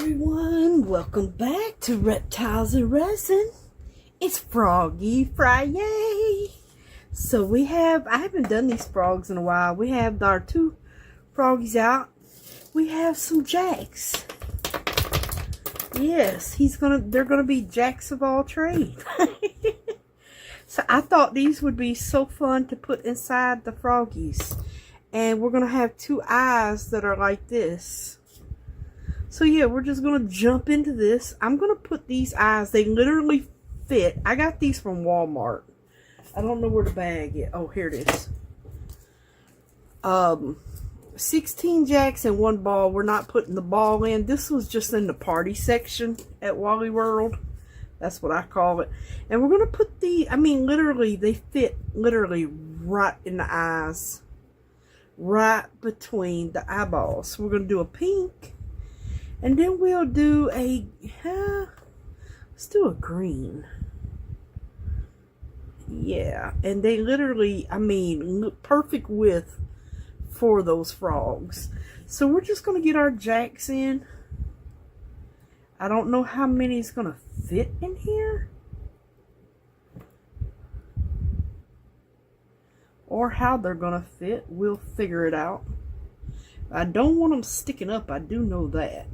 everyone, welcome back to Reptiles and Resin. It's Froggy Friday. So I haven't done these frogs in a while. We have our two froggies out. We have some jacks. Yes, they're gonna be jacks of all trades. So I thought these would be so fun to put inside the froggies. And we're gonna have two eyes that are like this. So yeah, we're just going to jump into this. I'm going to put these eyes. They literally fit. I got these from Walmart. I don't know where the bag is. Oh, here it is. 16 jacks and one ball. We're not putting the ball in. This was just in the party section at Wally World. That's what I call it. And we're going to put literally, they fit literally right in the eyes. Right between the eyeballs. So we're going to do a pink. And then we'll do let's do a green. Yeah, and they literally, look perfect width for those frogs. So we're just going to get our jacks in. I don't know how many is going to fit in here. Or how they're going to fit. We'll figure it out. I don't want them sticking up. I do know that.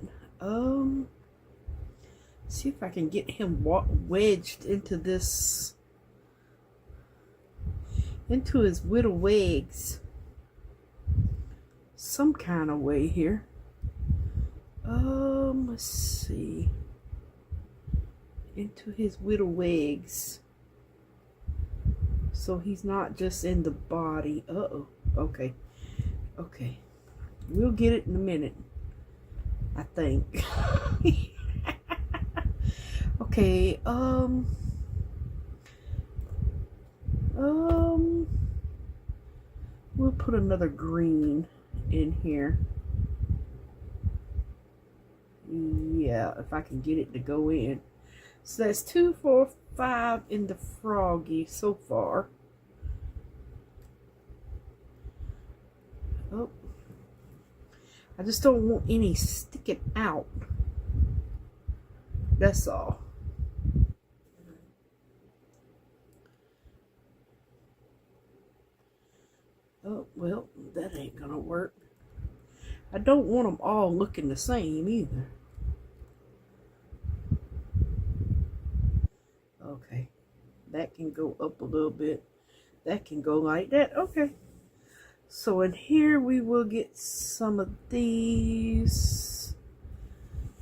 See if I can get him wedged into this, into his little legs, some kind of way here. Let's see, into his little legs, so he's not just in the body. Okay, we'll get it in a minute, I think. Okay, we'll put another green in here. Yeah, if I can get it to go in. So that's 2, 4, 5 in the froggy so far. Oh, I just don't want any sticking out. That's all. Oh, well, that ain't gonna work. I don't want them all looking the same either. Okay, that can go up a little bit. That can go like that. Okay. So in here we will get some of these.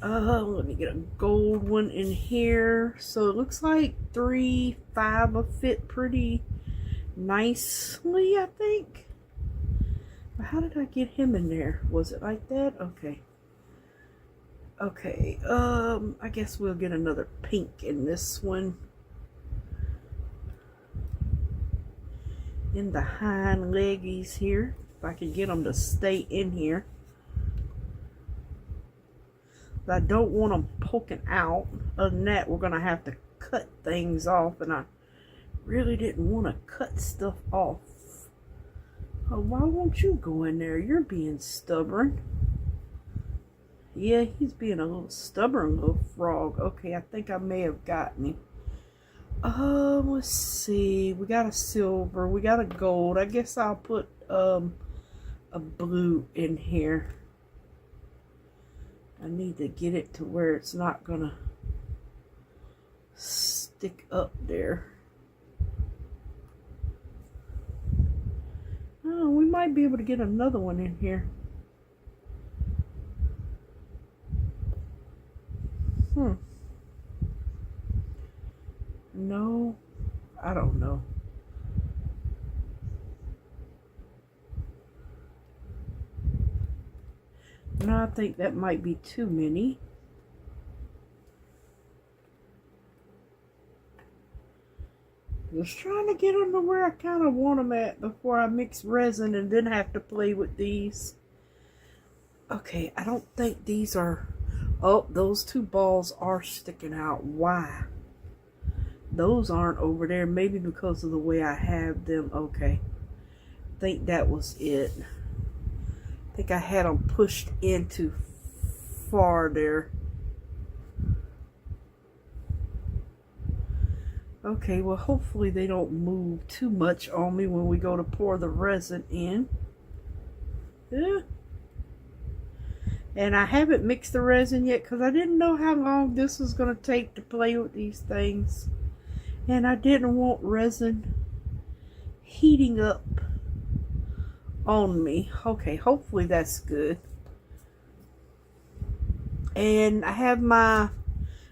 Let me get a gold one in here. So it looks like 3, 5 will fit pretty nicely, I think. But how did I get him in there? Was it like that? Okay. Okay, I guess we'll get another pink in this one. In the hind leggies here. If I can get them to stay in here. But I don't want them poking out. Other than that, we're going to have to cut things off. And I really didn't want to cut stuff off. Oh, why won't you go in there? You're being stubborn. Yeah, he's being a little stubborn little frog. Okay, I think I may have got me. Let's see. We got a silver. We got a gold. I guess I'll put a blue in here. I need to get it to where it's not gonna stick up there. Oh, we might be able to get another one in here. No, I don't know. No, I think that might be too many. Just trying to get them to where I kind of want them at before I mix resin and then have to play with these. Okay, I don't think these are... Oh, those two balls are sticking out. Why? Those aren't over there. Maybe because of the way I have them. Okay. I think that was it. I think I had them pushed in too far there. Okay, well, hopefully they don't move too much on me when we go to pour the resin in. Yeah. And I haven't mixed the resin yet because I didn't know how long this was going to take to play with these things. And I didn't want resin heating up on me. Okay, hopefully that's good. And I have my,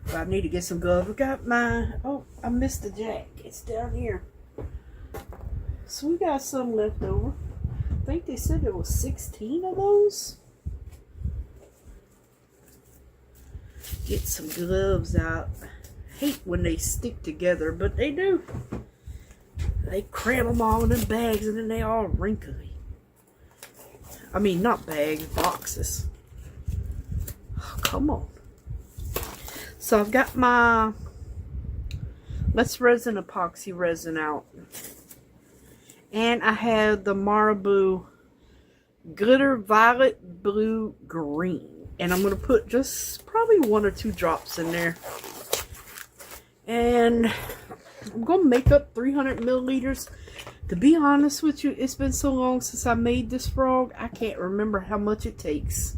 well, I need to get some gloves. I got my, oh, I missed the jack. It's down here. So we got some left over. I think they said there was 16 of those. Get some gloves out. I hate when they stick together, but they do. They cram them all in them bags and then they all wrinkly. I mean, not bags, boxes. Oh, come on. So I've got my Let's Resin epoxy resin out. And I have the Marabou glitter violet blue green. And I'm going to put just probably 1 or 2 drops in there. And I'm going to make up 300 milliliters. To be honest with you, it's been so long since I made this frog, I can't remember how much it takes.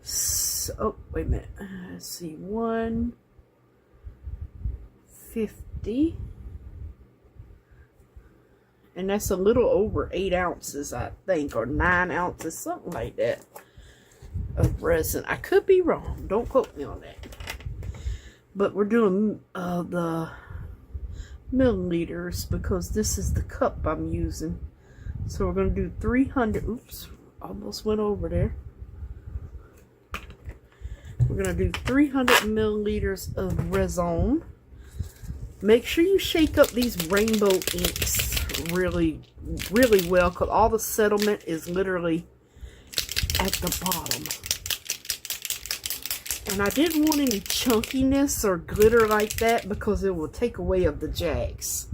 So, oh, wait a minute. Let's see. 150. And that's a little over 8 ounces, I think, or 9 ounces, something like that, of resin. I could be wrong. Don't quote me on that. But we're doing the milliliters because this is the cup I'm using. So we're going to do 300. Oops, almost went over there. We're going to do 300 milliliters of resin. Make sure you shake up these rainbow inks really well, because all the settlement is literally at the bottom. And I didn't want any chunkiness or glitter like that because it will take away of the jacks.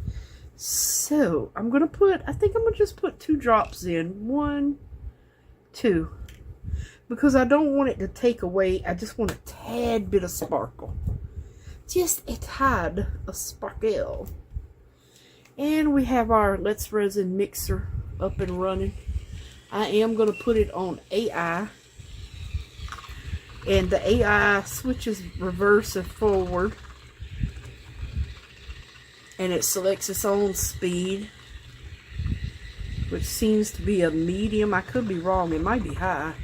So I'm gonna put, I think I'm gonna just put 2 drops in. 1, 2, because I don't want it to take away. I just want a tad bit of sparkle, just a tad of sparkle. And we have our Let's Resin mixer up and running. I am going to put it on AI. And the AI switches reverse and forward. And it selects its own speed, which seems to be a medium. I could be wrong. It might be high.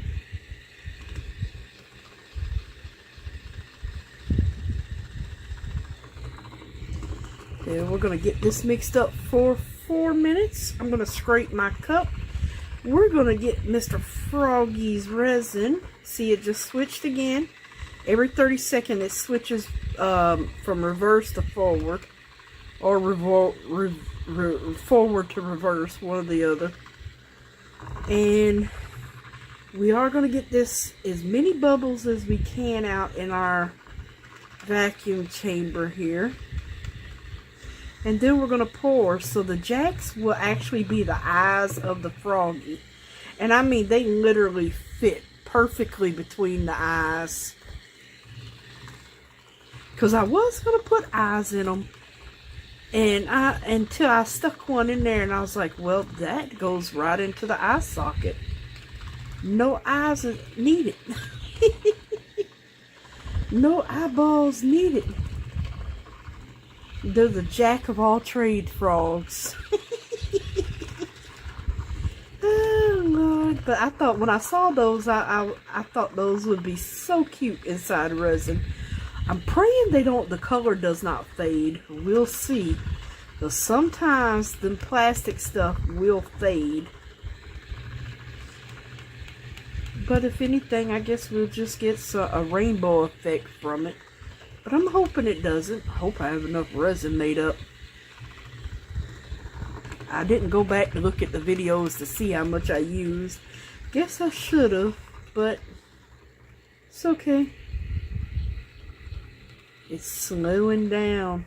And we're going to get this mixed up for 4 minutes. I'm going to scrape my cup. We're going to get Mr. Froggy's resin. See, it just switched again. Every 30 seconds it switches from reverse to forward. Or forward to reverse, one or the other. And we are going to get this as many bubbles as we can out in our vacuum chamber here. And then we're going to pour, so the jacks will actually be the eyes of the froggy. And I mean, they literally fit perfectly between the eyes. Because I was going to put eyes in them. And until I stuck one in there and I was like, well, that goes right into the eye socket. No eyes are needed. No eyeballs needed. They're the jack of all trade frogs. Oh, Lord. But I thought when I saw those, I thought those would be so cute inside resin. I'm praying the color does not fade. We'll see. Because sometimes the plastic stuff will fade. But if anything, I guess we'll just get a rainbow effect from it. But I'm hoping it doesn't. I hope I have enough resin made up. I didn't go back to look at the videos to see how much I used. Guess I should have, but it's okay. It's slowing down.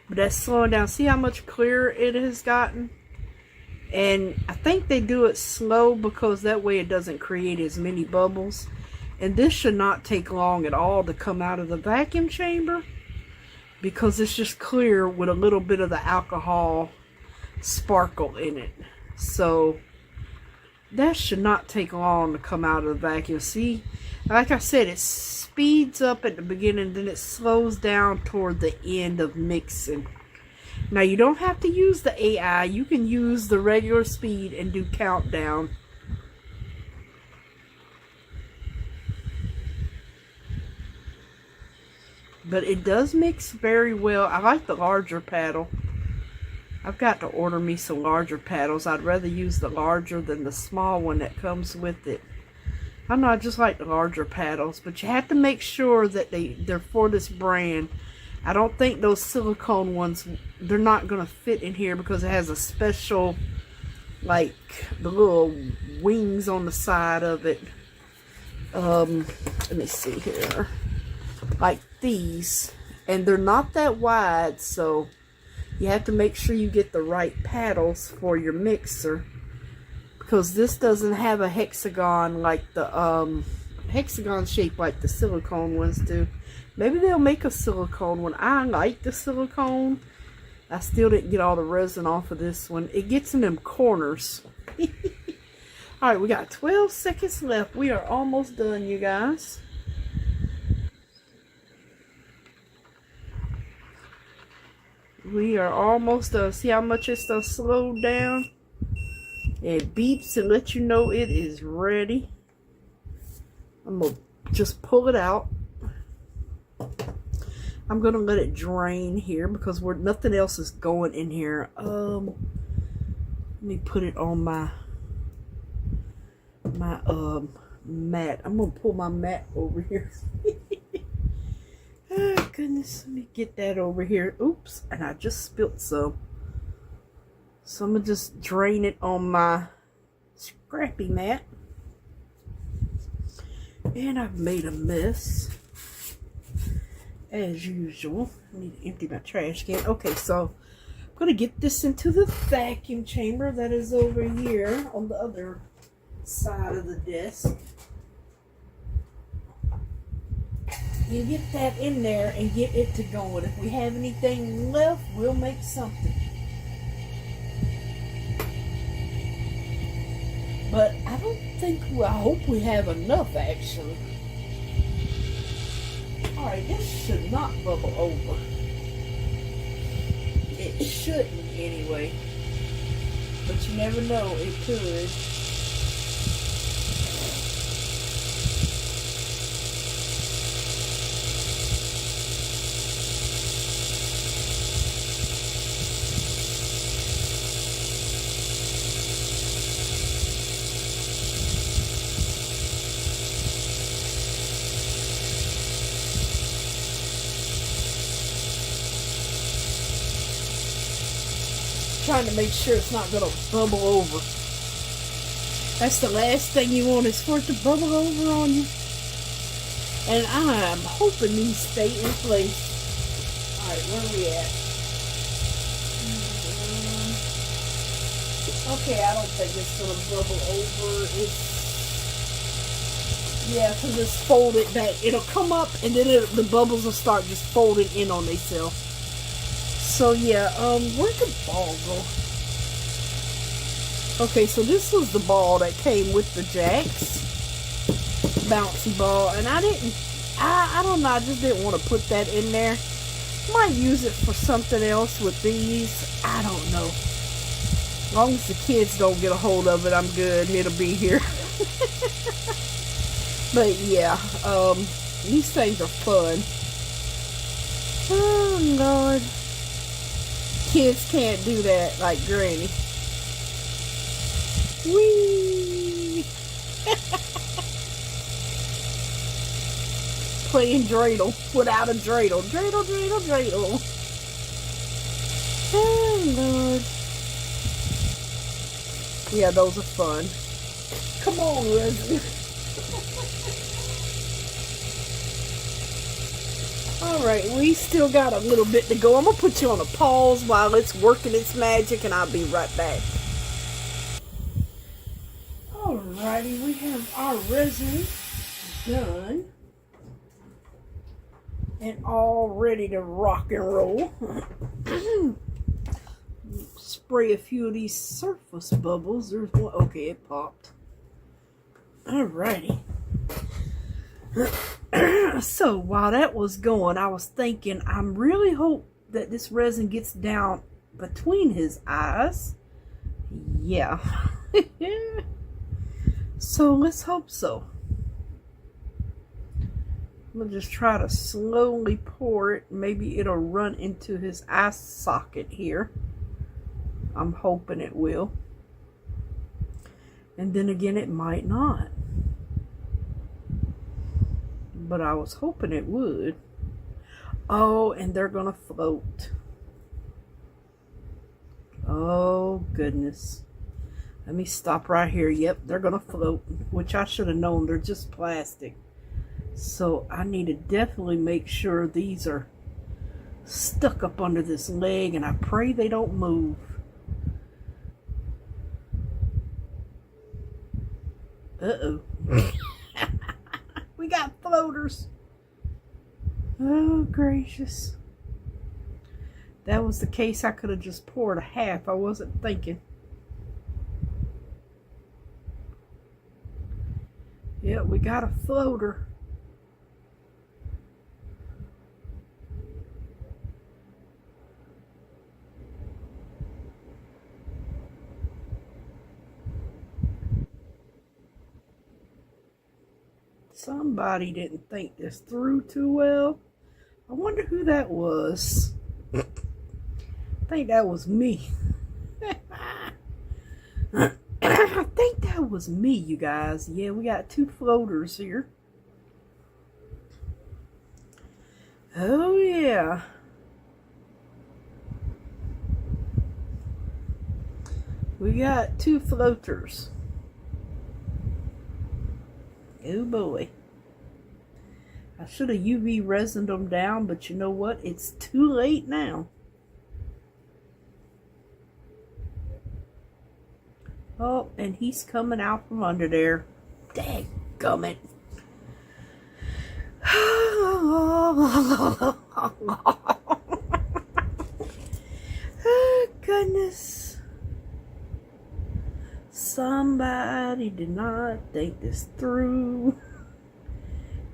But that's slowing down. See how much clearer it has gotten? And I think they do it slow because that way it doesn't create as many bubbles. And this should not take long at all to come out of the vacuum chamber. because it's just clear with a little bit of the alcohol sparkle in it. So that should not take long to come out of the vacuum. See, like I said, it speeds up at the beginning, then it slows down toward the end of mixing. Now you don't have to use the AI. You can use the regular speed and do countdown. But it does mix very well. I like the larger paddle. I've got to order me some larger paddles. I'd rather use the larger than the small one that comes with it. I know, I just like the larger paddles, but you have to make sure that they're for this brand. I don't think those silicone ones, they're not going to fit in here because it has a special, like, the little wings on the side of it. Let me see here. Like these. And they're not that wide, so you have to make sure you get the right paddles for your mixer. Because this doesn't have a hexagon like the, hexagon shape like the silicone ones do. Maybe they'll make a silicone one. I like the silicone. I still didn't get all the resin off of this one. It gets in them corners. Alright, we got 12 seconds left. We are almost done, you guys. We are almost done. See how much it's done slowed down? It beeps and lets you know it is ready. I'm going to just pull it out. I'm going to let it drain here because nothing else is going in here. Let me put it on my mat. I'm going to pull my mat over here. Oh, goodness. Let me get that over here. Oops. And I just spilt some. So I'm going to just drain it on my scrappy mat. And I've made a mess. As usual. I need to empty my trash can. Okay, so I'm going to get this into the vacuum chamber that is over here on the other side of the desk. You get that in there and get it to going. If we have anything left, we'll make something. But I don't think, I hope we have enough actually. Alright, this should not bubble over. It shouldn't anyway. But you never know, it could. Trying to make sure it's not going to bubble over. That's the last thing you want, is for it to bubble over on you. And I'm hoping these stay in place. Alright, where are we at? Okay, I don't think it's going to bubble over. Yeah, because it's folded back. It'll come up and then the bubbles will start just folding in on themselves. So yeah, where'd the ball go? Okay, so this was the ball that came with the jacks. Bouncy ball. And I don't know, I just didn't want to put that in there. Might use it for something else with these. I don't know. As long as the kids don't get a hold of it, I'm good and it'll be here. But yeah, these things are fun. Oh Lord. Kids can't do that like Granny. Whee! Playing dreidel without a dreidel. Dreidel, dreidel, dreidel. Oh Lord. Yeah, those are fun. Come on, Resin. Alright, we still got a little bit to go. I'm going to put you on a pause while it's working its magic, and I'll be right back. Alrighty, we have our resin done. and all ready to rock and roll. Spray a few of these surface bubbles. There's one. Okay, it popped. Alrighty. So while that was going, I was thinking, I really hope that this resin gets down between his eyes. Yeah. So let's hope so. We'll just try to slowly pour it. Maybe it'll run into his eye socket here. I'm hoping it will. And then again, it might not. But I was hoping it would. Oh, and they're gonna float. Oh, goodness. Let me stop right here. Yep, they're gonna float, which I should have known. They're just plastic. So I need to definitely make sure these are stuck up under this leg, and I pray they don't move. Uh-oh. We got floaters. Oh, gracious. That was the case. I could have just poured a half. I wasn't thinking. Yeah, we got a floater. Somebody didn't think this through too well. I wonder who that was. I think that was me. I think that was me, you guys. Yeah, we got two floaters here. Oh, yeah. We got two floaters. Oh boy. I should have UV resined them down, but you know what? It's too late now. Oh, and he's coming out from under there. Dadgummit. Oh, goodness. Somebody did not think this through.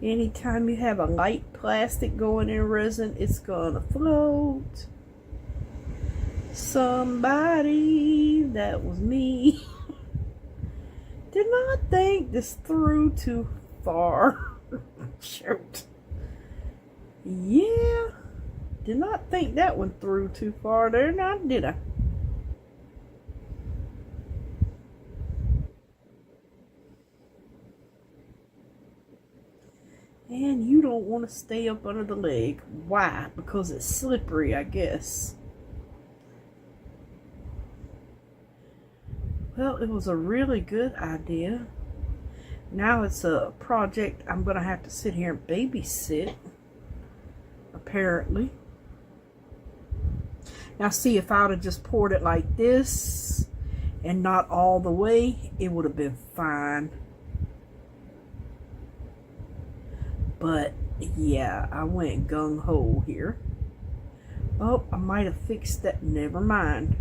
Anytime you have a light plastic going in resin, it's gonna float. Somebody, that was me, did not think this through too far. Shoot. Yeah, did not think that one through too far there, now did I? And you don't want to stay up under the leg. Why? Because it's slippery, I guess. Well, it was a really good idea. Now it's a project I'm going to have to sit here and babysit, apparently. Now see, if I would have just poured it like this and not all the way, it would have been fine. But yeah, I went gung-ho here. Oh, I might have fixed that. Never mind.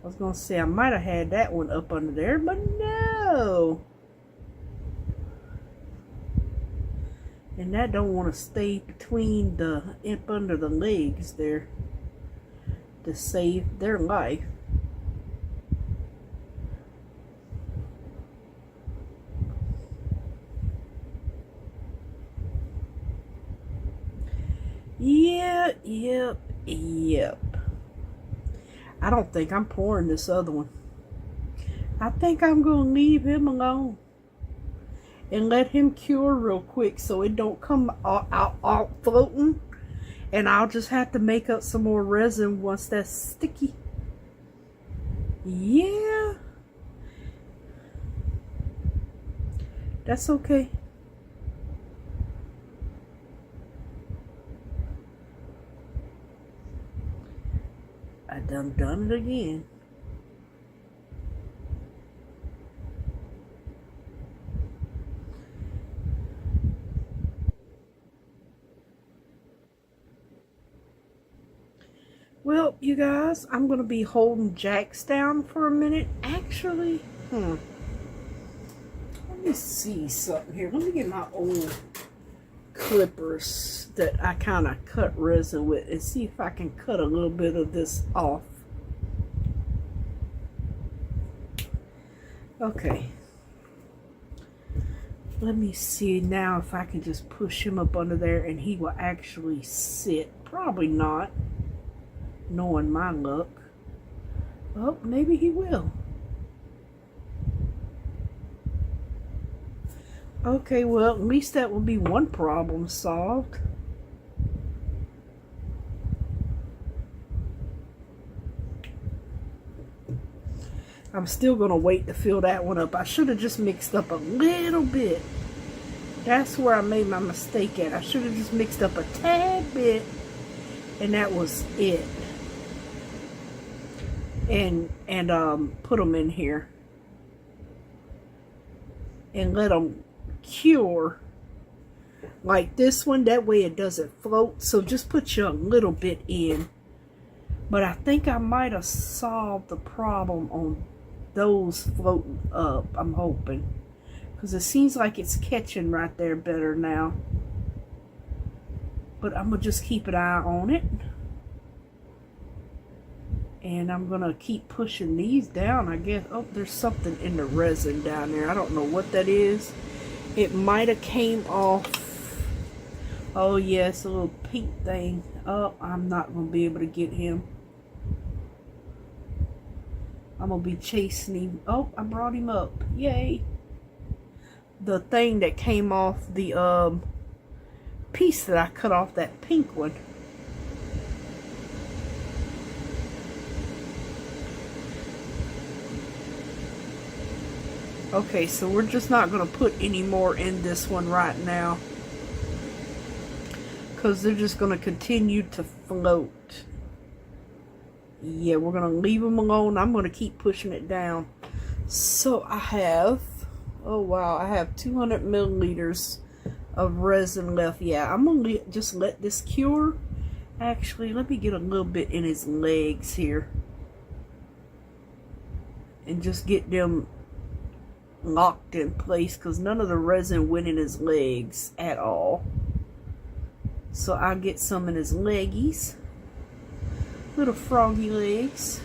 I was going to say I might have had that one up under there, but no. And that don't want to stay between the, up under the legs there to save their life. Yep. I don't think I'm pouring this other one. I think I'm going to leave him alone and let him cure real quick so it don't come out floating, and I'll just have to make up some more resin once that's sticky. Yeah, that's okay. I done it again. Well, you guys, I'm going to be holding Jax down for a minute. Actually, let me see something here. Let me get my old clippers that I kind of cut resin with and see if I can cut a little bit of this off. Okay. Let me see now if I can just push him up under there and he will actually sit. Probably not, knowing my luck. Oh, maybe he will. Okay, well, at least that will be one problem solved. I'm still going to wait to fill that one up. I should have just mixed up a little bit. That's where I made my mistake at. I should have just mixed up a tad bit, and that was it. And put them in here. And let them cure like this one. That way it doesn't float. So just put you a little bit in. But I think I might have solved the problem on those floating up, I'm hoping, because it seems like it's catching right there better now. But I'm gonna just keep an eye on it, and I'm gonna keep pushing these down, I guess. Oh, there's something in the resin down there. I don't know what that is. It might have came off. Oh yes, a little pink thing. Oh, I'm not gonna be able to get him. I'm going to be chasing him. Oh, I brought him up. Yay. The thing that came off the piece that I cut off, that pink one. Okay, so we're just not going to put any more in this one right now, because they're just going to continue to float. Yeah, we're going to leave them alone. I'm going to keep pushing it down. So I have, oh wow, I have 200 milliliters of resin left. Yeah, I'm going to just let this cure. Actually, let me get a little bit in his legs here. And just get them locked in place, because none of the resin went in his legs at all. So I'll get some in his leggies. Little froggy legs.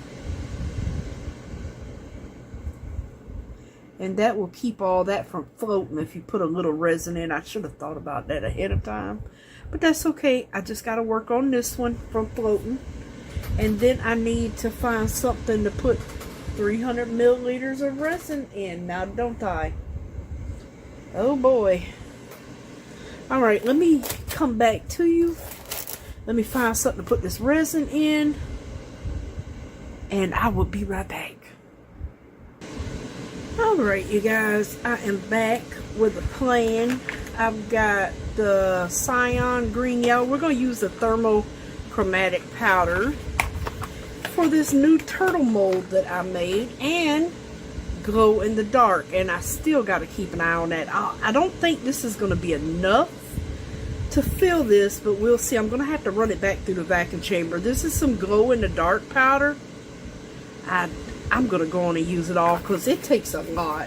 And that will keep all that from floating if you put a little resin in. I should have thought about that ahead of time. But that's okay. I just got to work on this one from floating. And then I need to find something to put 300 milliliters of resin in. Now, don't I? Oh boy. Alright, let me come back to you. Let me find something to put this resin in, and I will be right back. Alright, you guys, I am back with a plan. I've got the cyan, green, yellow. We're going to use the thermochromatic powder for this new turtle mold that I made, and glow in the dark. And I still got to keep an eye on that. I don't think this is going to be enough to fill this, but we'll see. I'm going to have to run it back through the vacuum chamber. This is some glow in the dark powder. I'm going to go on and use it all because it takes a lot.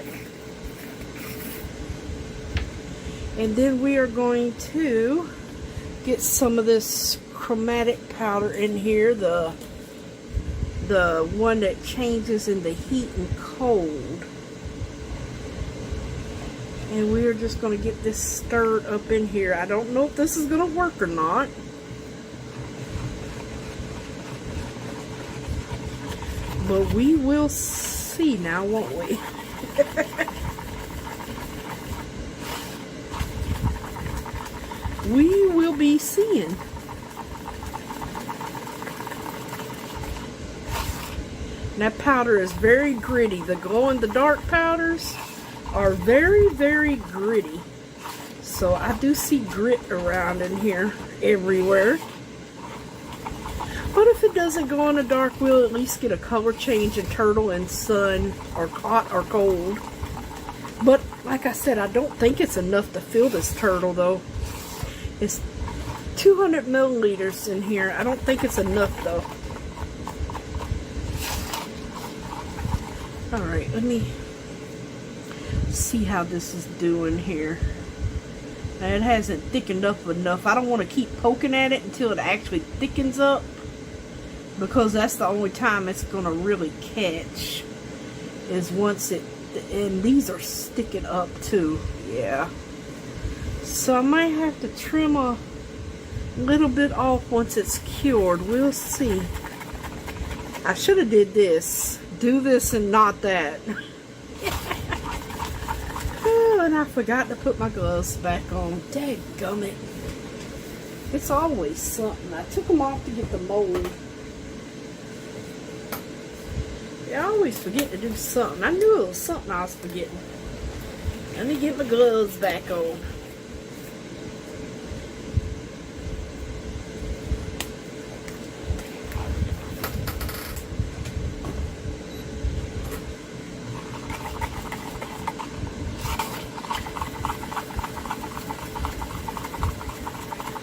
And then we are going to get some of this chromatic powder in here, the one that changes in the heat and cold. And we are just going to get this stirred up in here. I don't know if this is going to work or not. But we will see now, won't we? We will be seeing. That powder is very gritty. The glow-in-the-dark powders are very, very gritty. So I do see grit around in here everywhere. But if it doesn't go in the dark, we'll at least get a color change in turtle and sun, or hot or cold. But like I said, I don't think it's enough to fill this turtle though. It's 200 milliliters in here. I don't think it's enough though. Alright, let me see how this is doing here. Now, it hasn't thickened up enough. I don't want to keep poking at it until it actually thickens up, because that's the only time it's going to really catch, is once it, and these are sticking up too. Yeah. So I might have to trim a little bit off once it's cured. We'll see. I should have did this. Do this and not that. Oh, and I forgot to put my gloves back on. Dadgummit. It's always something. I took them off to get the mold. I always forget to do something. I knew it was something I was forgetting. Let me get my gloves back on.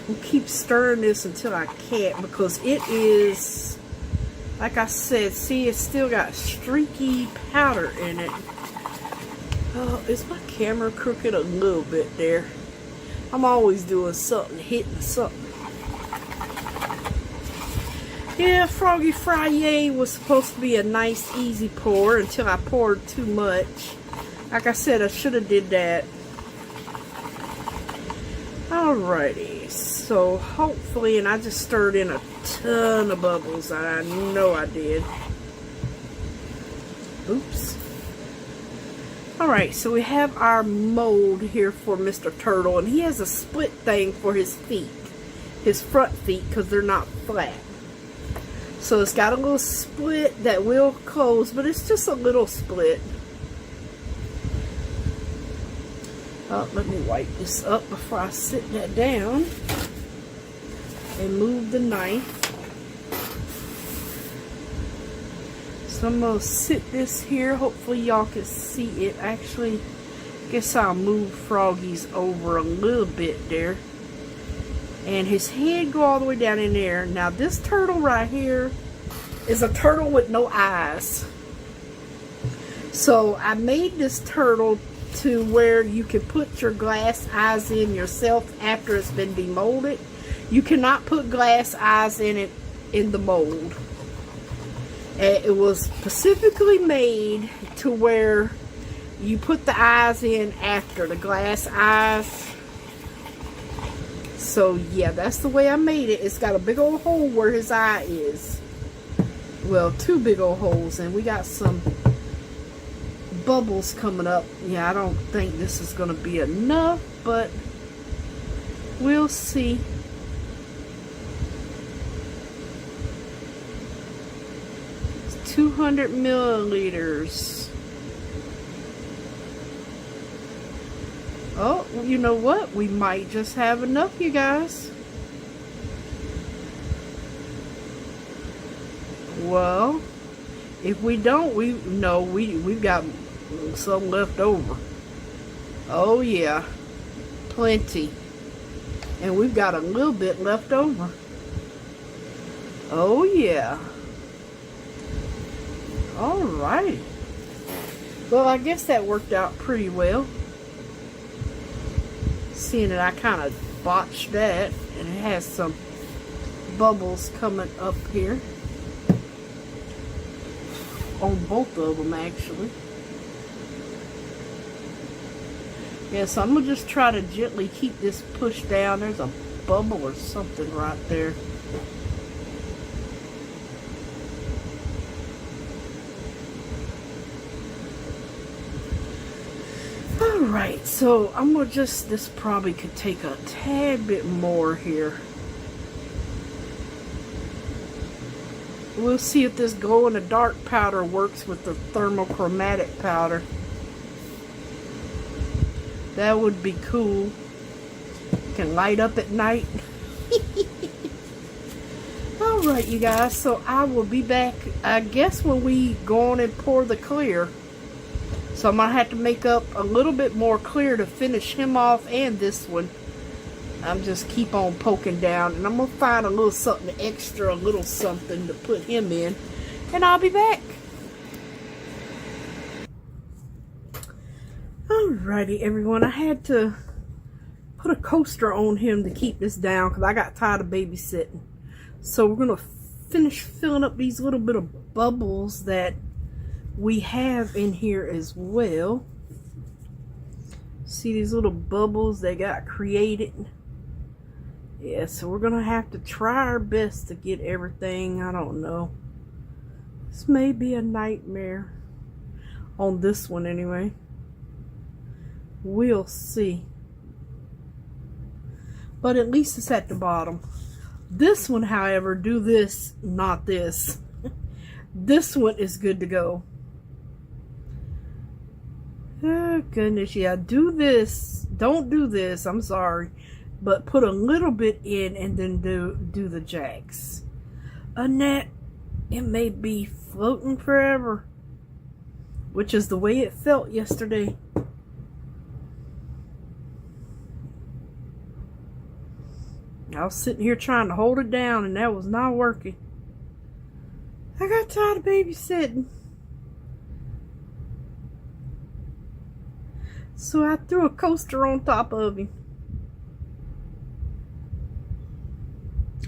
I'll keep stirring this until I can't, because it is, like I said, see, it's still got streaky powder in it. Oh, is my camera crooked a little bit there? I'm always doing something, hitting something. Yeah, Froggy Friday was supposed to be a nice, easy pour until I poured too much. Like I said, I should have did that. Alrighty, so hopefully, and I just stirred in a ton of bubbles. I know I did. Oops. Alright, so we have our mold here for Mr. Turtle, and he has a split thing for his feet. His front feet, because they're not flat. So it's got a little split that will close, but it's just a little split. Oh, let me wipe this up before I sit that down and move the knife. So I'm going to sit this here. Hopefully y'all can see it. Actually, I guess I'll move Froggy's over a little bit there. And his head go all the way down in there. Now this turtle right here is a turtle with no eyes. So I made this turtle to where you can put your glass eyes in yourself after it's been demolded. You cannot put glass eyes in it in the mold. It was specifically made to where you put the eyes in after the glass eyes. So yeah, that's the way I made it. It's got a big old hole where his eye is. Well, two big old holes, and we got some bubbles coming up. Yeah, I don't think this is going to be enough, but we'll see. It's 200 milliliters. Oh, you know what? We might just have enough, you guys. Well, if we don't, we've got some left over. Oh yeah, plenty. And we've got a little bit left over. Oh yeah. Alright. Well, I guess that worked out pretty well. Seeing that I kind of botched that, and it has some bubbles coming up here. On both of them, actually. Yeah, so I'm going to just try to gently keep this pushed down. There's a bubble or something right there. Alright, so I'm going to just, this probably could take a tad bit more here. We'll see if this glow-in-the-dark powder works with the thermochromatic powder. That would be cool. Can light up at night. Alright, you guys, so I will be back, I guess, when we go on and pour the clear. So I'm going to have to make up a little bit more clear to finish him off and this one. I'm just keep on poking down, and I'm going to find a little something extra, a little something to put him in, and I'll be back. Alrighty, everyone. I had to put a coaster on him to keep this down because I got tired of babysitting. So we're going to finish filling up these little bit of bubbles that we have in here as well. See these little bubbles that got created? Yeah, so we're going to have to try our best to get everything. I don't know. This may be a nightmare. On this one anyway. We'll see. But at least it's at the bottom. This one, however, do this, not this. This one is good to go. Oh, goodness, yeah. Do this. Don't do this. I'm sorry. But put a little bit in and then do the jacks. Annette, it may be floating forever. Which is the way it felt yesterday. I was sitting here trying to hold it down and that was not working. I got tired of babysitting. So I threw a coaster on top of him.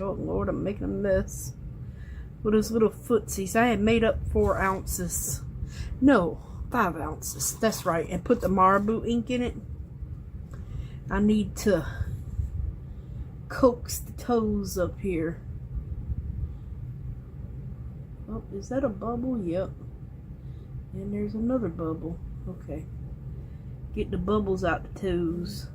Oh Lord, I'm making a mess with his little footsies. I had made up 4 ounces. No, 5 ounces. That's right. And put the marabou ink in it. I need to coax the toes up here. Oh, is that a bubble? Yep. And there's another bubble. Okay. Get the bubbles out the toes.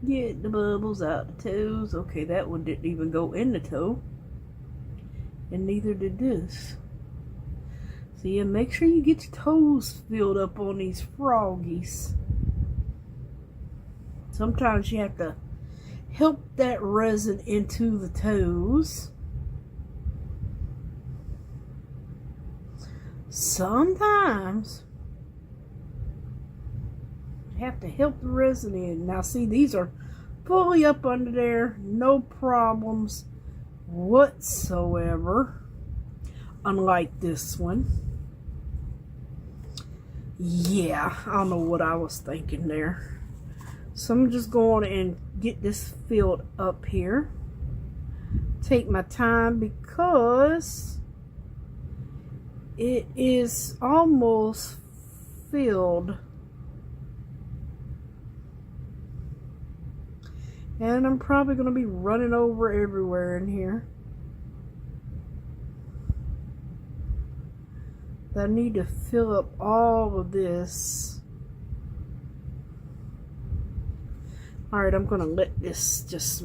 Get the bubbles out the toes. Okay, that one didn't even go in the toe. And neither did this. So yeah, make sure you get your toes filled up on these froggies. Sometimes you have to help that resin into the toes. Sometimes you have to help the resin in. Now see, these are fully up under there. No problems whatsoever. Unlike this one. Yeah, I don't know what I was thinking there. So I'm just going and get this filled up here. Take my time because it is almost filled. And I'm probably going to be running over everywhere in here. I need to fill up all of this. Alright, I'm going to let this just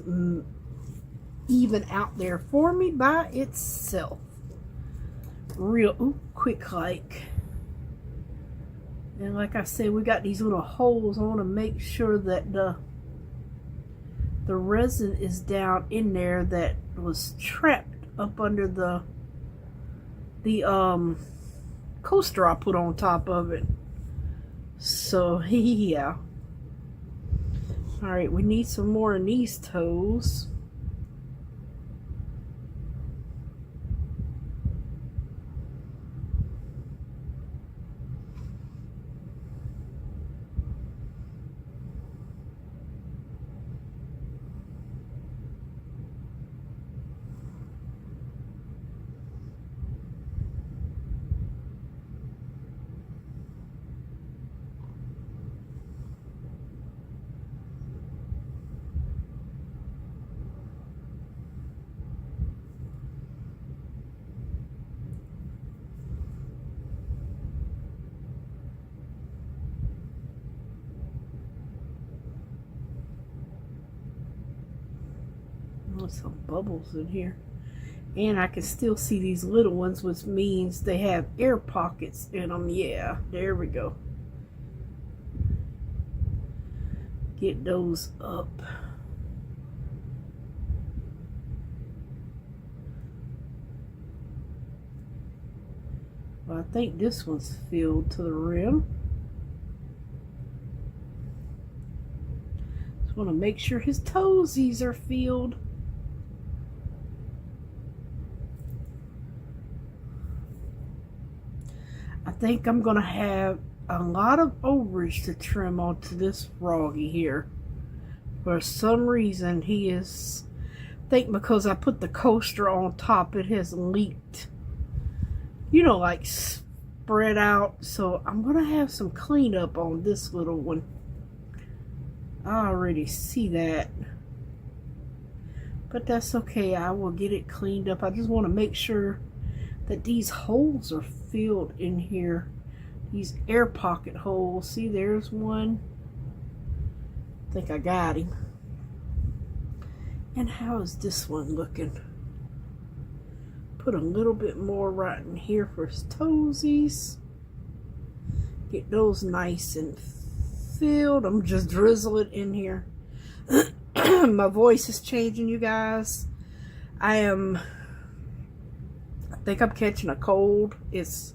even out there for me by itself. Real quick like. And like I said, we got these little holes. I want to make sure that the resin is down in there that was trapped up under the coaster I put on top of it. So yeah. Alright, we need some more in these toes. Some bubbles in here, and I can still see these little ones, which means they have air pockets in them. Yeah, there we go. Get those up. Well, I think this one's filled to the rim. Just want to make sure his toesies are filled. think I'm going to have a lot of overage to trim onto this froggy here. For some reason, he is... I think because I put the coaster on top, it has leaked. You know, like spread out. So I'm going to have some cleanup on this little one. I already see that. But that's okay. I will get it cleaned up. I just want to make sure that these holes are filled in here. These air pocket holes. See, there's one. I think I got him. And how is this one looking? Put a little bit more right in here for his toesies. Get those nice and filled. I'm just drizzling it in here. My voice is changing, you guys. I think I'm catching a cold. It's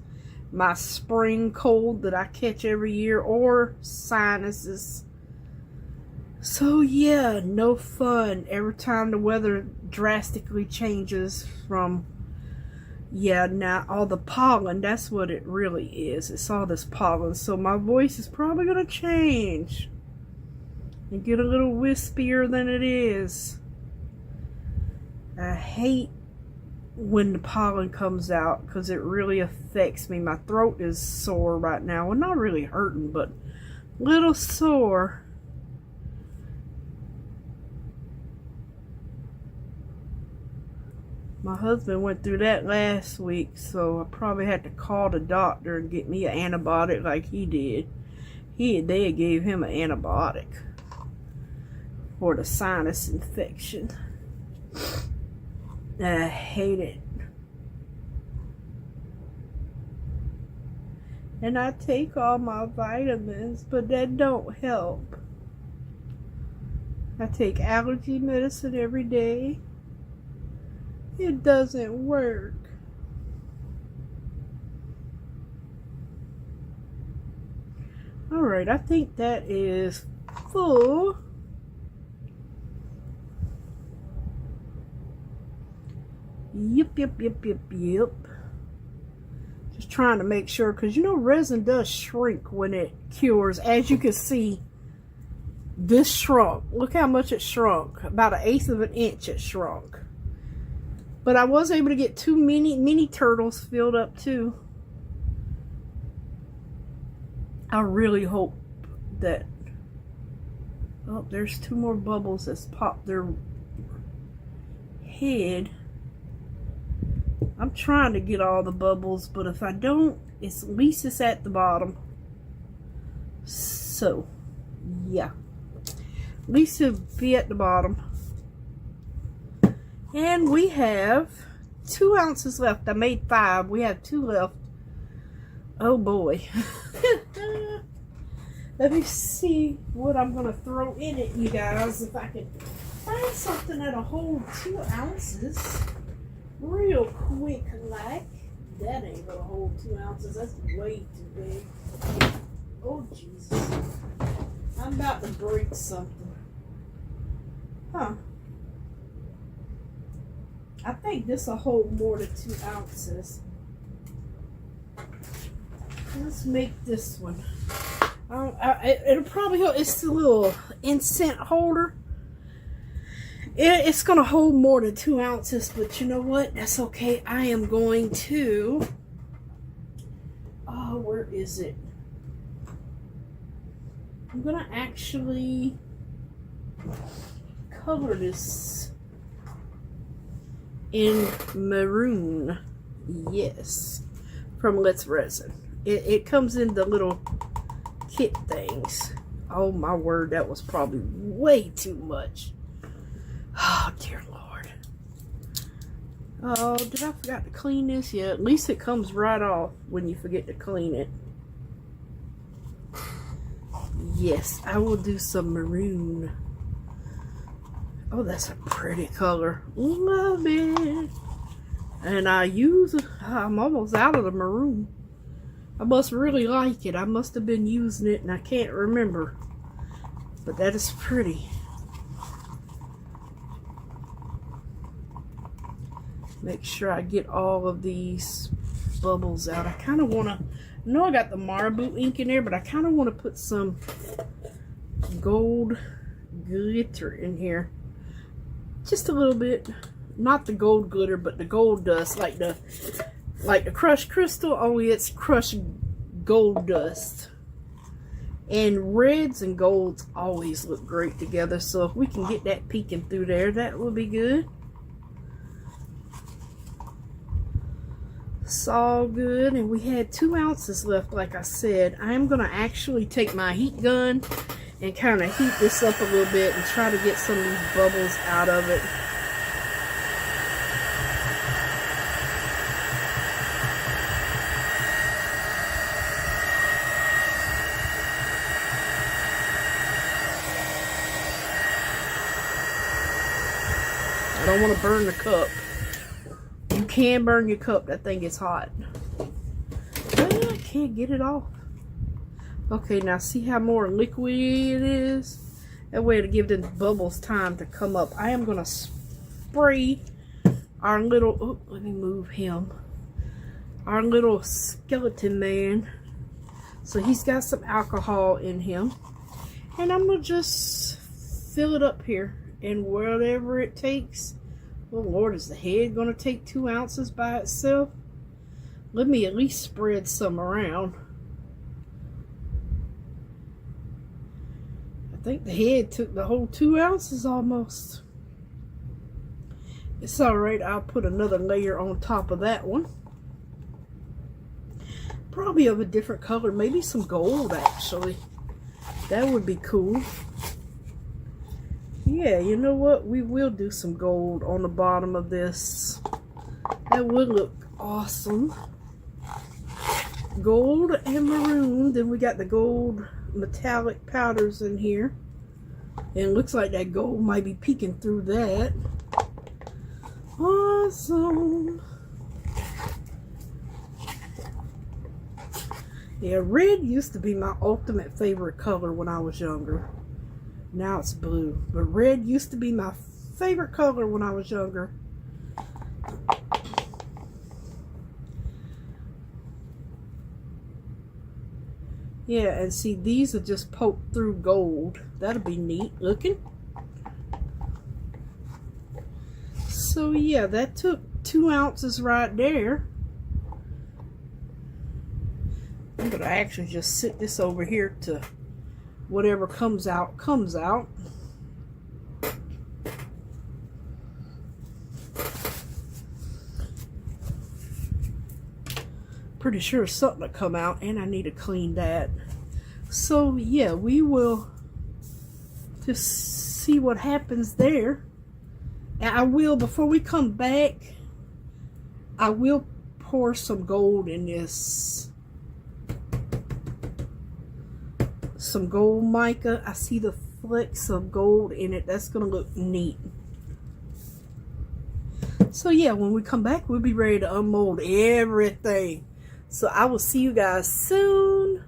my spring cold that I catch every year, or sinuses. So yeah, no fun. Every time the weather drastically changes from, yeah, now all the pollen, that's what it really is. It's all this pollen. So my voice is probably going to change and get a little wispier than it is. I hate when the pollen comes out because it really affects me. My throat is sore right now. Well, not really hurting, but a little sore. My husband went through that last week, so I probably had to call the doctor and get me an antibiotic like he did. They gave him an antibiotic for the sinus infection. I hate it. And I take all my vitamins, but that don't help. I take allergy medicine every day. It doesn't work. Alright, I think that is full. Yep. Just trying to make sure, because you know resin does shrink when it cures. As you can see, this shrunk. Look how much it shrunk. About 1/8 of an inch it shrunk. But I was able to get 2 mini turtles filled up too. I really hope that... Oh, there's 2 more bubbles that's popped their head. I'm trying to get all the bubbles, but if I don't, at least it's at the bottom. So, yeah. At least it'll be at the bottom. And we have 2 ounces left. I made 5. We have 2 left. Oh boy. Let me see what I'm going to throw in it, you guys. If I can find something that'll hold 2 ounces real quick like. That ain't going to hold 2 ounces. That's way too big. Oh, Jesus. I'm about to break something. Huh. I think this will hold more than 2 ounces. Let's make this one. It'll probably hold. It's a little incense holder. It's going to hold more than 2 ounces, but you know what? That's okay. I am going to... Oh, where is it? I'm going to actually color this in maroon. Yes. From Let's Resin. It comes in the little kit things. Oh my word, that was probably way too much. Oh dear Lord. Oh, did I forget to clean this? Yeah, at least it comes right off when you forget to clean it. Yes, I will do some maroon. Oh, that's a pretty color. Love it. And I'm almost out of the maroon. I must really like it. I must have been using it and I can't remember. But that is pretty. Make sure I get all of these bubbles out. I kind of want to I know I got the marble ink in there, but I kind of want to put some gold glitter in here. Just a little bit. Not the gold glitter, but the gold dust, like the crushed crystal, only it's crushed gold dust. And reds and golds always look great together, so if we can get that peeking through there, that will be good. It's all good, and we had 2 ounces left, like I said. I am going to actually take my heat gun and kind of heat this up a little bit and try to get some of these bubbles out of it. I don't want to burn the cup. You can burn your cup. That thing is hot. I can't get it off. Okay, now see how more liquidy it is? That way to give the bubbles time to come up. I am going to spray our little... Oh, let me move him. Our little skeleton man. So he's got some alcohol in him. And I'm going to just fill it up here. And whatever it takes. Oh Lord, is the head going to take 2 ounces by itself? Let me at least spread some around. I think the head took the whole 2 ounces almost. It's alright, I'll put another layer on top of that one. Probably of a different color, maybe some gold actually. That would be cool. Yeah, you know what? We will do some gold on the bottom of this. That would look awesome. Gold and maroon. Then we got the gold metallic powders in here. And it looks like that gold might be peeking through that. Awesome. Yeah, red used to be my ultimate favorite color when I was younger. Now it's blue. But red used to be my favorite color when I was younger. Yeah, and see, these are just poked through gold. That'll be neat looking. So yeah, that took 2 ounces right there. I'm gonna actually just sit this over here to whatever comes out, comes out. Pretty sure something will come out, and I need to clean that. So yeah, we will just see what happens there. And I will, before we come back, I will pour some gold in this. Some gold mica. I see the flecks of gold in it. That's gonna look neat. So yeah, when we come back, we'll be ready to unmold everything. So I will see you guys soon.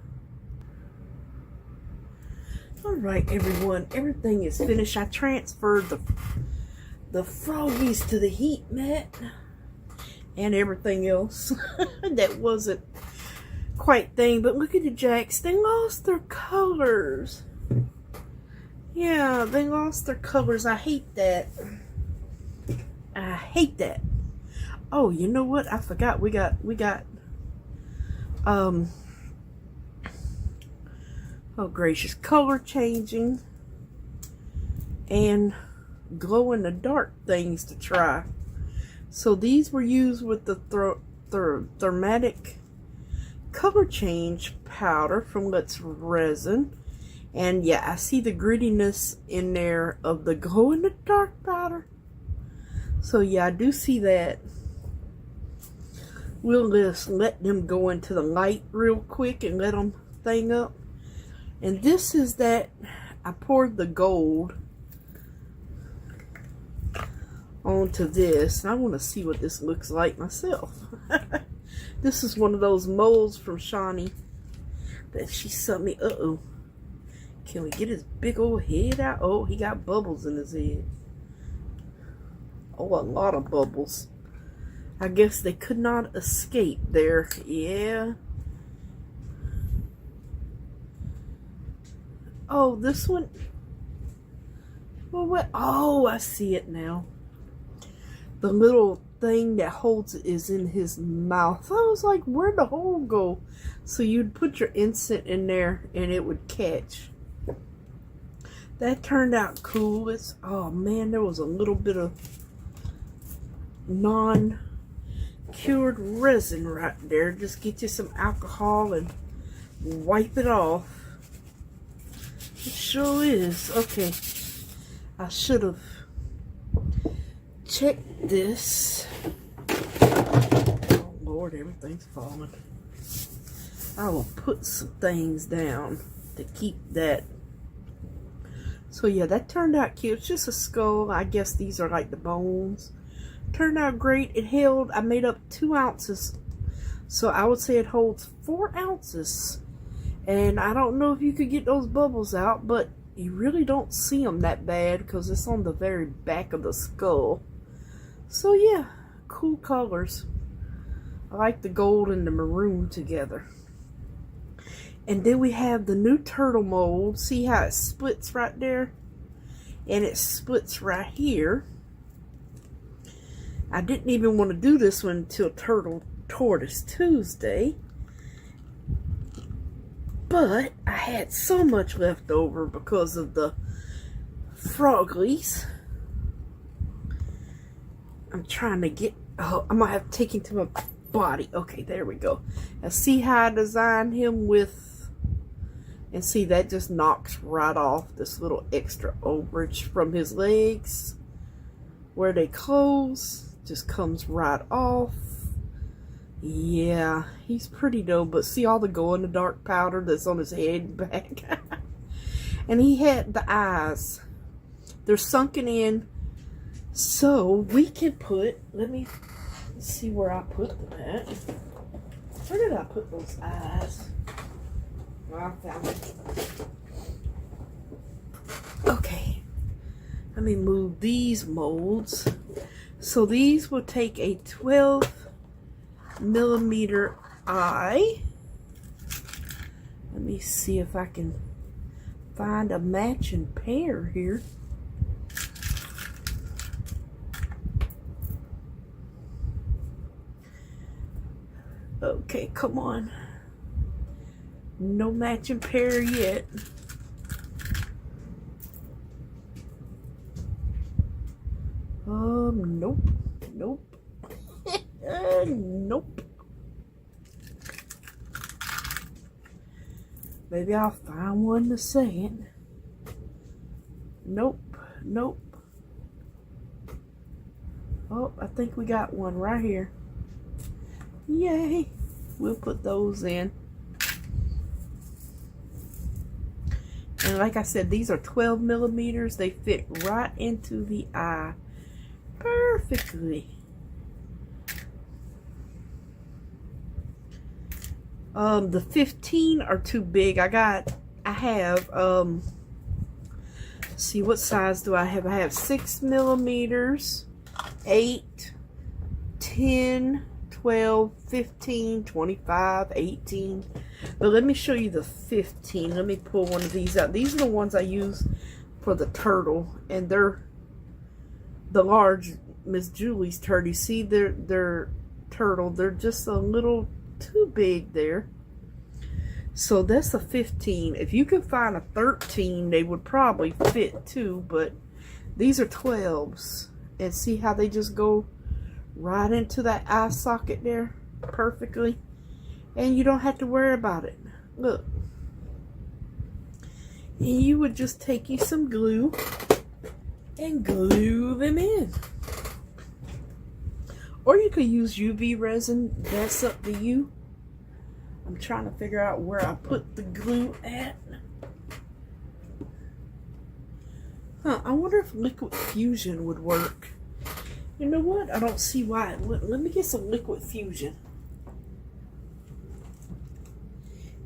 Alright everyone, everything is finished. I transferred the froggies to the heat mat and everything else that wasn't quite thing. But look at the jacks, they lost their colors. Yeah, they lost their colors. I hate that. I hate that. Oh, you know what? I forgot we got oh gracious, color changing and glow in the dark things to try. So these were used with the thermatic color change powder from Resin. And yeah, I see the grittiness in there of the glow in the dark powder. So yeah, I do see that. We'll just let them go into the light real quick and let them thing up. And this is that I poured the gold onto this. I want to see what this looks like myself. This is one of those molds from Shawnee that she sent me. Uh-oh. Can we get his big old head out? Oh, he got bubbles in his head. Oh, a lot of bubbles. I guess they could not escape there. Yeah. Oh, this one. Well, what? Oh, I see it now. The little thing that holds it is in his mouth. I was like, where'd the hole go? So you'd put your incense in there and it would catch. That turned out cool. It's, oh man, there was a little bit of non-cured resin right there. Just get you some alcohol and wipe it off. It sure is. Okay, I should have checked this. Oh Lord, everything's falling. I will put some things down to keep that. So yeah, that turned out cute. It's just a skull. I guess these are like the bones. Turned out great. It held, I made up 2 ounces. So I would say it holds 4 ounces. And I don't know if you could get those bubbles out, but you really don't see them that bad because it's on the very back of the skull. So yeah, cool colors. I like the gold and the maroon together. And then we have the new turtle mold. See how it splits right there? And it splits right here. I didn't even want to do this one until Turtle Tortoise Tuesday. But I had so much left over because of the froglies. I'm trying to get, oh, I might have to take him to my body. Okay, there we go. Now see how I designed him with, and see that just knocks right off this little extra overage from his legs. Where they close, just comes right off. Yeah, he's pretty dope, but see all the glow-in-the-dark powder that's on his head and back? And he had the eyes. They're sunken in, so we can put, let's see where I put them at. Where did I put those eyes? Oh, I found it. Okay, let me move these molds. So these will take a 12mm eye. Let me see if I can find a matching pair here. Okay, come on. No matching pair yet. Nope. Nope. Nope. Maybe I'll find one in a second. Nope. Nope. Oh, I think we got one right here. Yay. We'll put those in. And like I said, these are 12mm. They fit right into the eye perfectly. The 15 are too big. I have, see, what size do I have? I have 6mm, 8, 10, 12, 15, 25, 18. But let me show you the 15. Let me pull one of these out. These are the ones I use for the turtle. And they're the large Miss Julie's turtle. See, they're turtle. They're just a little too big there. So that's a 15. If you could find a 13, they would probably fit too. But these are 12s. And see how they just go right into that eye socket there perfectly, and you don't have to worry about it. Look, and you would just take you some glue and glue them in, or you could use UV resin. That's up to you. I'm trying to figure out where I put the glue at. I wonder if liquid fusion would work. You know what? I don't see why it wouldn't. Let me get some liquid fusion.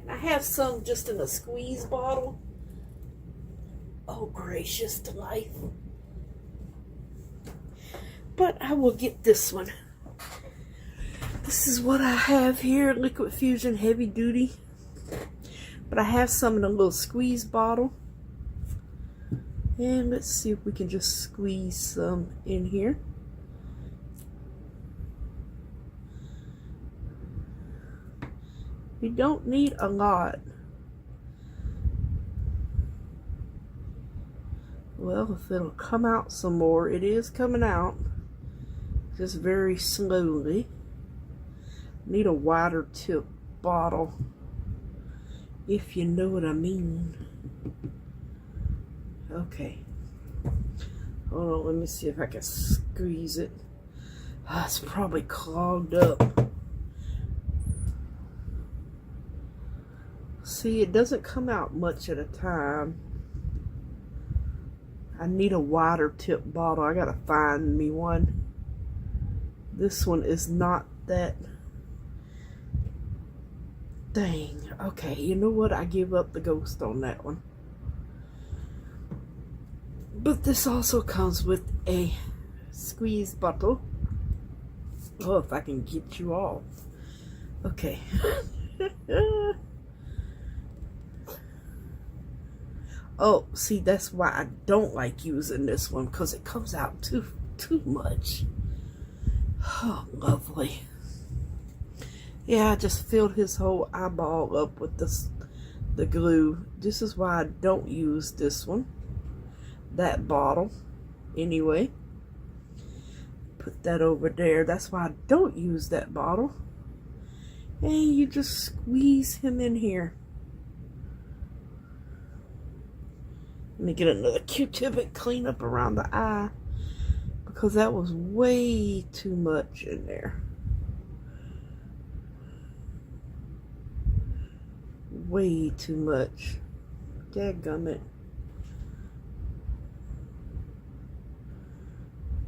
And I have some just in a squeeze bottle. Oh, gracious to life. But I will get this one. This is what I have here. Liquid fusion heavy duty. But I have some in a little squeeze bottle. And let's see if we can just squeeze some in here. You don't need a lot. Well, if it'll come out some more, it is coming out. Just very slowly. Need a wider tip bottle, if you know what I mean. Okay. Hold on, let me see if I can squeeze it. It's probably clogged up. See, it doesn't come out much at a time. I need a wider tip bottle. I gotta find me one. This one is not that. Dang. Okay, you know what? I give up the ghost on that one. But this also comes with a squeeze bottle. Oh, if I can get you off. Okay. Oh, see, that's why I don't like using this one, because it comes out too much. Oh, lovely. Yeah, I just filled his whole eyeball up with the glue. This is why I don't use this one. That bottle. Anyway. Put that over there. That's why I don't use that bottle. And you just squeeze him in here. Let me get another Q-tip and clean up around the eye, because that was way too much in there. Way too much. Dadgummit.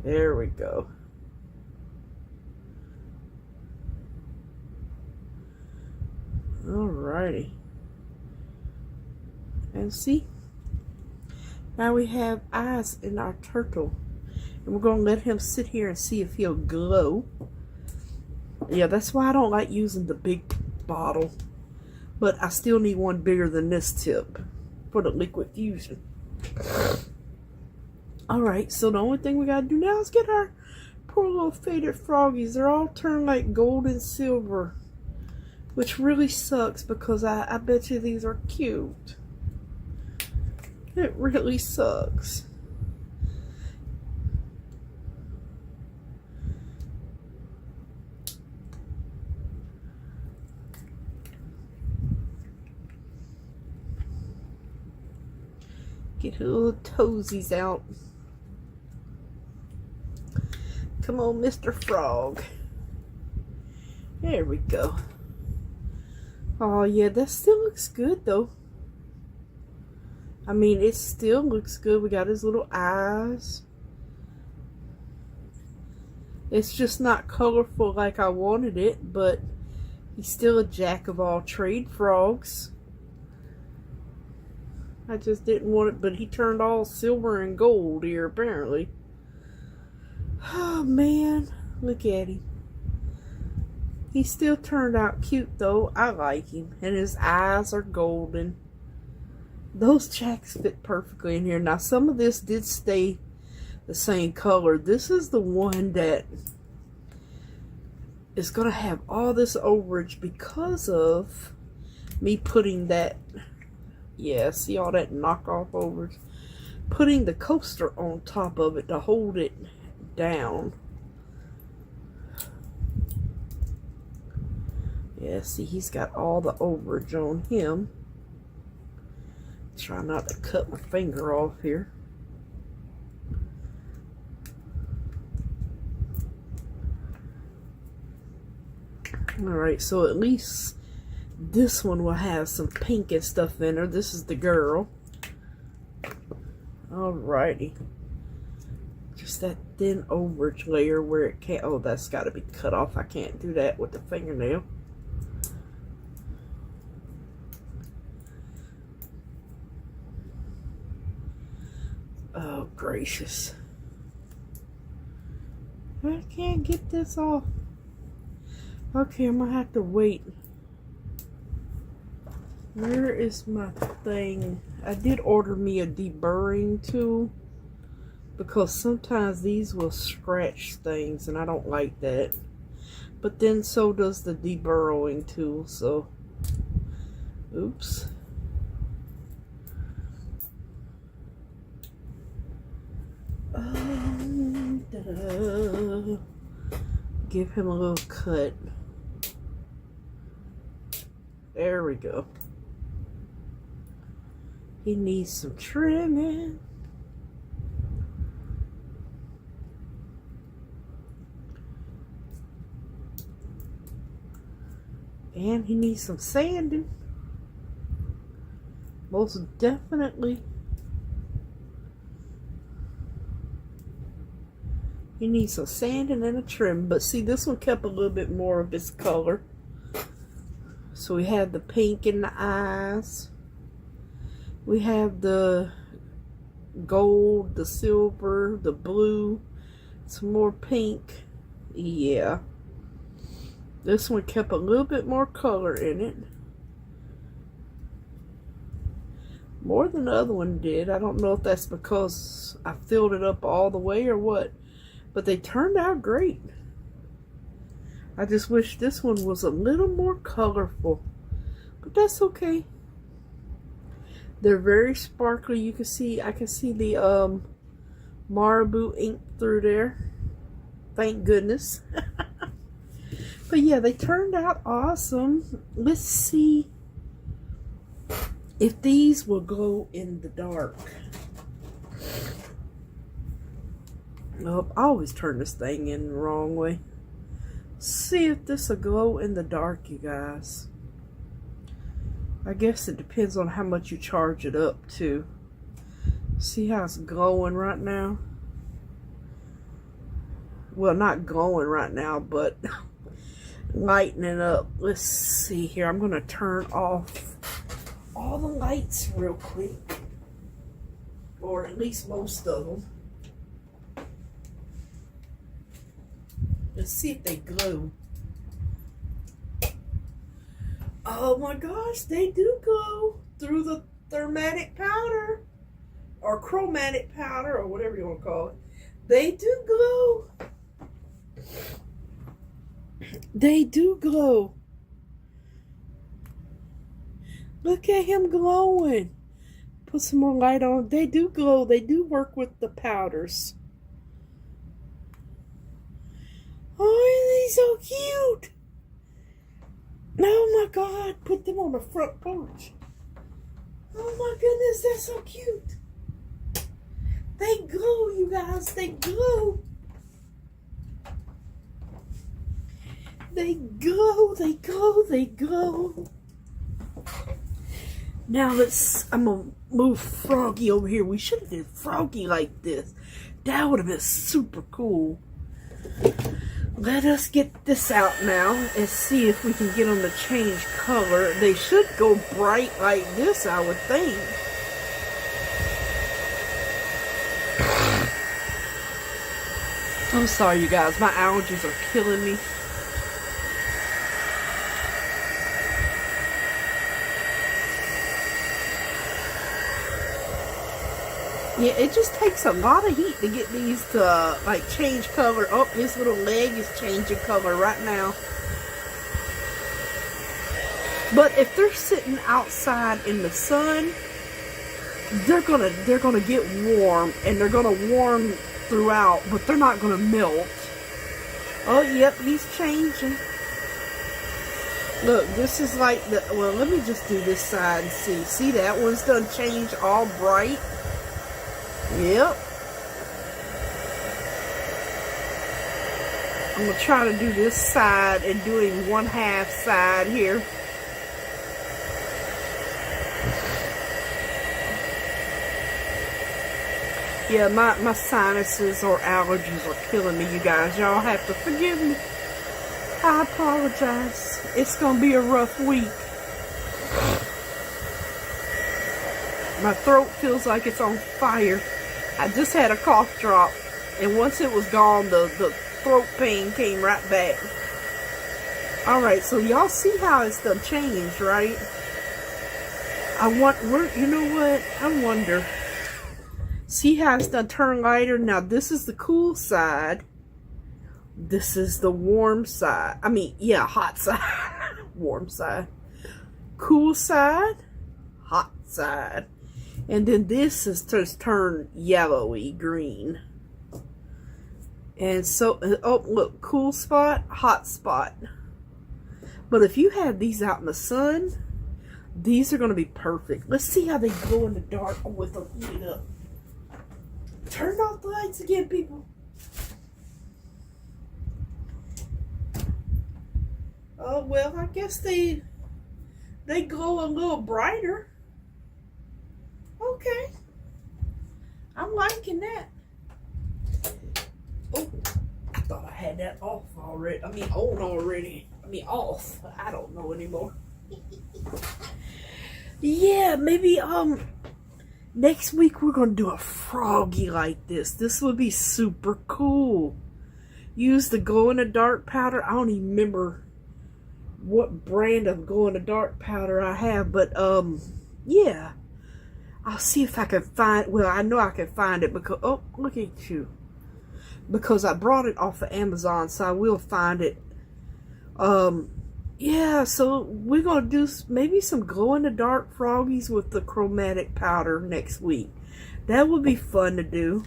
There we go. Alrighty. And see? Now we have eyes in our turtle. And we're going to let him sit here and see if he'll glow. Yeah, that's why I don't like using the big bottle. But I still need one bigger than this tip for the liquid fusion. Alright, so the only thing we got to do now is get our poor little faded froggies. They're all turned like gold and silver. Which really sucks, because I bet you these are cute. It really sucks. Get her little toesies out. Come on, Mr. Frog. There we go. Oh yeah, that still looks good though. I mean, it still looks good. We got his little eyes. It's just not colorful like I wanted it, but he's still a jack of all trade frogs. I just didn't want it, but he turned all silver and gold here apparently. Oh man, look at him. He still turned out cute though. I like him. And his eyes are golden. Those jacks fit perfectly in here. Now some of this did stay the same color. This is the one that is going to have all this overage because of me putting that, yeah, see all that knockoff overage? Putting the coaster on top of it to hold it down. Yeah, see, he's got all the overage on him. Try not to cut my finger off here. Alright, so at least this one will have some pink and stuff in her. This is the girl. Alrighty. Just that thin overage layer where it can't... Oh, that's got to be cut off. I can't do that with the fingernail. Oh, gracious. I can't get this off. Okay, I'm going to have to wait Where is my thing? I did order me a deburring tool because sometimes these will scratch things and I don't like that. But then so does the deburrowing tool, so oops. Give him a little cut. There we go. He needs some trimming. And he needs some sanding. Most definitely. He needs some sanding and a trim. But see, this one kept a little bit more of its color. So we have the pink in the eyes. We have the gold, the silver, the blue, some more pink. Yeah. This one kept a little bit more color in it. More than the other one did. I don't know if that's because I filled it up all the way or what. But they turned out great. I just wish this one was a little more colorful. But that's okay. They're very sparkly. You can see, I can see the marabou ink through there. Thank goodness. But yeah, they turned out awesome. Let's see if these will glow in the dark. Nope, I always turn this thing in the wrong way. See if this will glow in the dark, you guys. I guess it depends on how much you charge it up to. See how it's glowing right now? Well, not glowing right now, but lightening up. Let's see here. I'm going to turn off all the lights real quick. Or at least most of them. Let's see if they glow. Oh my gosh, they do glow through the thermatic powder or chromatic powder or whatever you want to call it. They do glow. They do glow. Look at him glowing. Put some more light on. They do glow. They do work with the powders. Oh, isn't he so cute? Oh my God, put them on the front porch. Oh my goodness, they're so cute. They glow, you guys, they glow. They glow, they glow, they glow. Now I'm gonna move Froggy over here. We should have did Froggy like this. That would have been super cool. Let us get this out now and see if we can get them to change color. They should go bright like this, I would think. I'm sorry, you guys. My allergies are killing me. Yeah, it just takes a lot of heat to get these to like change color. Oh, his little leg is changing color right now. But if they're sitting outside in the sun, they're gonna get warm, and they're gonna warm throughout, but they're not gonna melt. Oh, yep, he's changing. Look, this is like the, well, let me just do this side and see. See, that one's done changed all bright. Yep. I'm going to try to do this side and doing 1/2 side here. Yeah, my sinuses or allergies are killing me, you guys. Y'all have to forgive me. I apologize. It's going to be a rough week. My throat feels like it's on fire. I just had a cough drop, and once it was gone, the throat pain came right back. Alright, so y'all see how it's done changed, right? You know what? I wonder. See how it's done turn lighter? Now this is the cool side. This is the warm side. I mean, yeah, hot side. Warm side. Cool side. Hot side. And then this is just turned yellowy green. And so, oh look, cool spot, hot spot. But if you have these out in the sun, these are going to be perfect. Let's see how they glow in the dark with them heated up. Turn off the lights again, people. Oh, well, I guess they glow a little brighter. Okay. I'm liking that. Oh, I thought I had that off already. I mean, on already. I mean, off. I don't know anymore. Yeah, maybe, next week we're going to do a froggy like this. This would be super cool. Use the glow-in-the-dark powder. I don't even remember what brand of glow-in-the-dark powder I have, but, yeah. I'll see if I can find, well, I know I can find it because, oh, look at you. Because I brought it off of Amazon, so I will find it. Yeah, so we're going to do maybe some glow-in-the-dark froggies with the chromatic powder next week. That would be fun to do.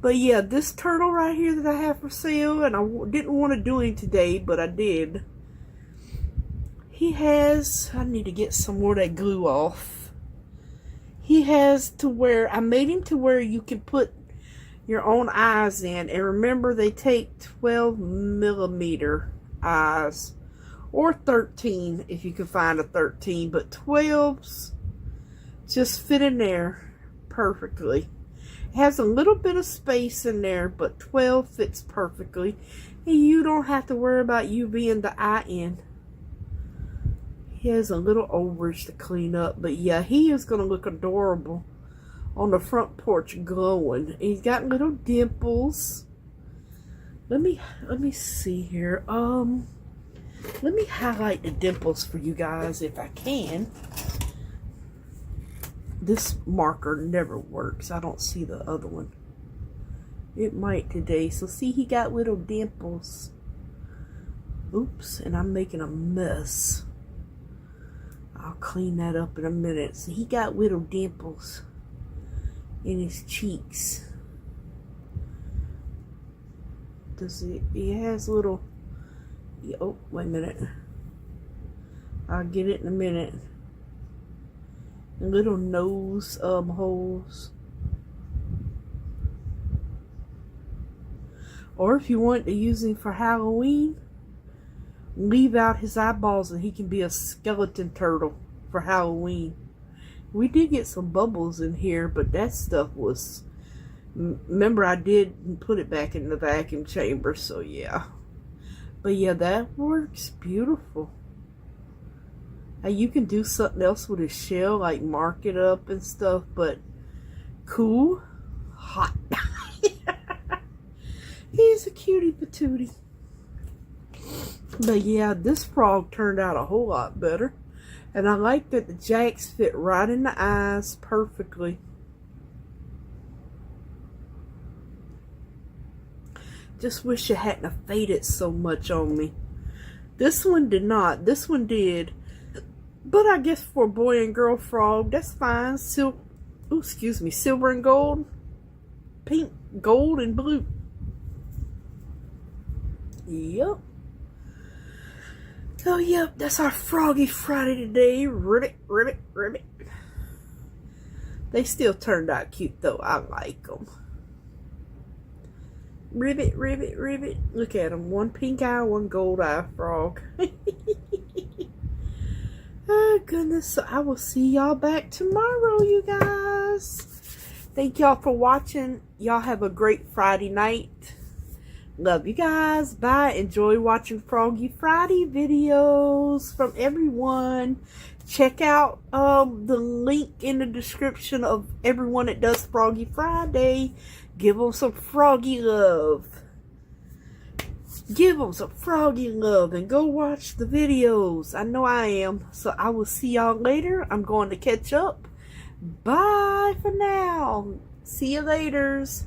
But yeah, this turtle right here that I have for sale, and I didn't want to do him today, but I did. He has, I need to get some more of that glue off. He has to where, I made him to where you can put your own eyes in. And remember, they take 12 millimeter eyes. Or 13 if you can find a 13. But 12s just fit in there perfectly. It has a little bit of space in there, but 12 fits perfectly. And you don't have to worry about you being the eye in. He has a little overage to clean up. But yeah, he is going to look adorable on the front porch glowing. He's got little dimples. Let me see here. Let me highlight the dimples for you guys if I can. This marker never works. I don't see the other one. It might today. So see, he got little dimples. Oops, and I'm making a mess. I'll clean that up in a minute. So he got little dimples in his cheeks. He has little, oh, wait a minute. I'll get it in a minute. Little nose holes. Or if you want to use him for Halloween, leave out his eyeballs and he can be a skeleton turtle for Halloween. We did get some bubbles in here, but that stuff was, remember I did put it back in the vacuum chamber, so yeah. But yeah, that works beautiful. Now you can do something else with his shell, like mark it up and stuff, but cool, hot. He's a cutie patootie. But yeah, this frog turned out a whole lot better. And I like that the jacks fit right in the eyes perfectly. Just wish it hadn't have faded so much on me. This one did not. This one did. But I guess for a boy and girl frog, that's fine. Silver and gold. Pink, gold, and blue. Yep. So, yep, that's our Froggy Friday today. Ribbit, ribbit, ribbit. They still turned out cute, though. I like them. Ribbit, ribbit, ribbit. Look at them. One pink eye, one gold eye frog. Oh, goodness. So, I will see y'all back tomorrow, you guys. Thank y'all for watching. Y'all have a great Friday night. Love you guys. Bye. Enjoy watching Froggy Friday videos from everyone. Check out the link in the description of everyone that does Froggy Friday. Give them some froggy love. Give them some froggy love and go watch the videos. I know I am. So I will see y'all later. I'm going to catch up. Bye for now. See you laters.